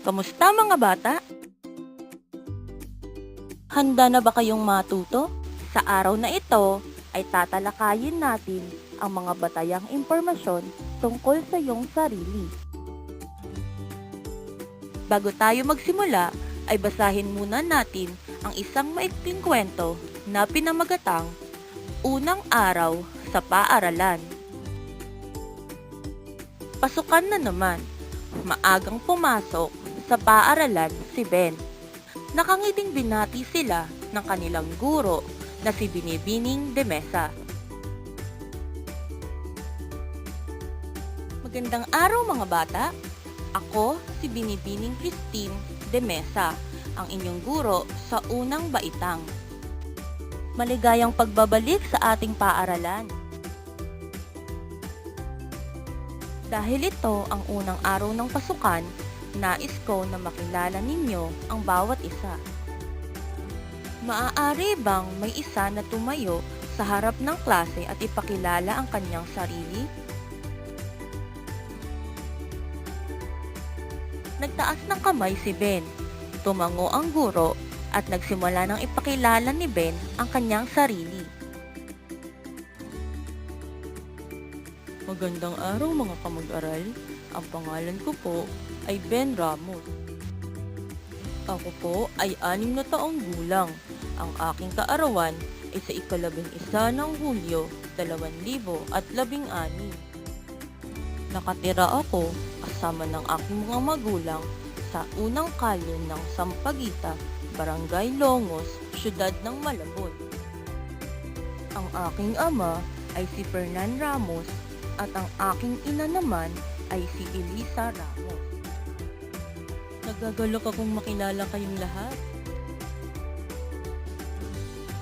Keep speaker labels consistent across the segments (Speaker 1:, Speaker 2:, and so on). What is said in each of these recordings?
Speaker 1: Kamusta mga bata? Handa na ba kayong matuto? Sa araw na ito ay tatalakayin natin ang mga batayang impormasyon tungkol sa iyong sarili. Bago tayo magsimula, ay basahin muna natin ang isang maikling kwento na pinamagatang Unang Araw sa Paaralan. Pasukan na naman. Maagang pumasok sa paaralan si Ben. Nakangiting binati sila ng kanilang guro na si Binibining de Mesa. Magandang araw mga bata. Ako si Binibining Christine de Mesa, ang inyong guro sa unang baitang. Maligayang pagbabalik sa ating paaralan. Dahil ito ang unang araw ng pasukan, nais ko na makilala ninyo ang bawat isa. Maaari bang may isa na tumayo sa harap ng klase at ipakilala ang kanyang sarili? Nagtaas ng kamay si Ben. Tumango ang guro at nagsimula ng ipakilala ni Ben ang kanyang sarili. Magandang araw mga kamag-aral. Ang pangalan ko po ay Ben Ramos. Ako po ay 6 na taong gulang. Ang aking kaarawan ay sa ika-11 ng Hulyo 2016. Nakatira ako kasama ng aking mga magulang sa unang kalye ng Sampaguita, Barangay Longos, Siyudad ng Malabon. Ang aking ama ay si Fernan Ramos at ang aking ina naman ay si Elisa Ramos. Nagagalak akong makilala kayong lahat.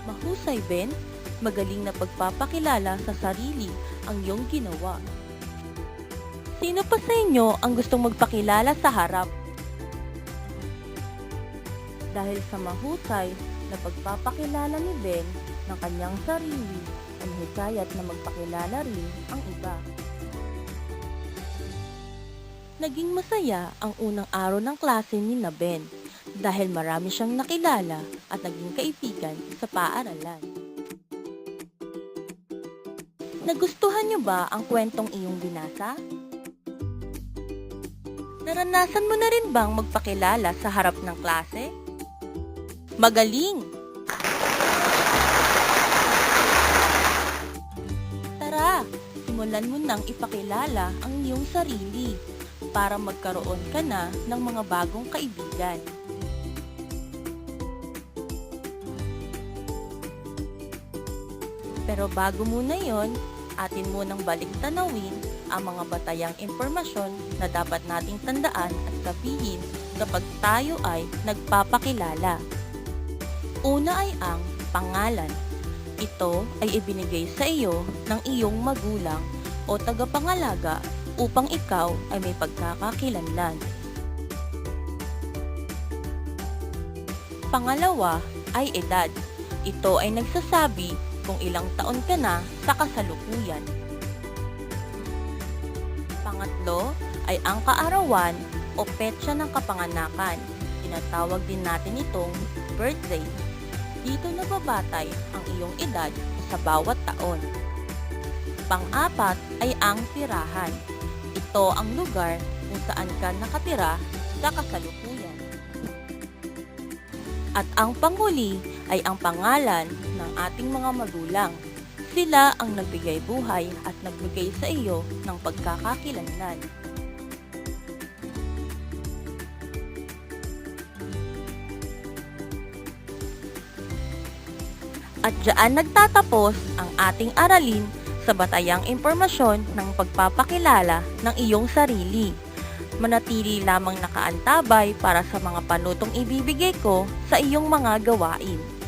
Speaker 1: Mahusay, Ben. Magaling na pagpapakilala sa sarili ang iyong ginawa. Sino pa sa inyo ang gustong magpakilala sa harap? Dahil sa mahusay na pagpapakilala ni Ben ng kanyang sarili, ay hikayat na magpakilala rin ang iba. Naging masaya ang unang araw ng klase ni na Ben dahil marami siyang nakilala at naging kaibigan sa paaralan. Nagustuhan niyo ba ang kwentong iyong binasa? Naranasan mo na rin bang magpakilala sa harap ng klase? Magaling! Tara, simulan mo nang ipakilala ang iyong sarili para magkaroon ka na ng mga bagong kaibigan. Pero bago muna yon, atin munang balik-tanawin ang mga batayang impormasyon na dapat nating tandaan at sabihin kapag tayo ay nagpapakilala. Una ay ang pangalan. Ito ay ibinigay sa iyo ng iyong magulang o tagapangalaga upang ikaw ay may pagkakakilanlan. Pangalawa ay edad. Ito ay nagsasabi kung ilang taon ka na sa kasalukuyan. Pangatlo ay ang kaarawan o petsa ng kapanganakan. Tinatawag din natin itong birthday. Dito nababatay ang iyong edad sa bawat taon. Pang-apat ay ang tirahan. Ito ang lugar kung saan ka nakatira sa kasalukuyan. At ang panghuli ay ang pangalan ng ating mga magulang. Sila ang nagbigay buhay at nagbigay sa iyo ng pagkakakilanlan. At diyan nagtatapos ang ating aralin sa batayang impormasyon ng pagpapakilala ng iyong sarili. Manatili lamang nakaantabay para sa mga panutong ibibigay ko sa iyong mga gawain.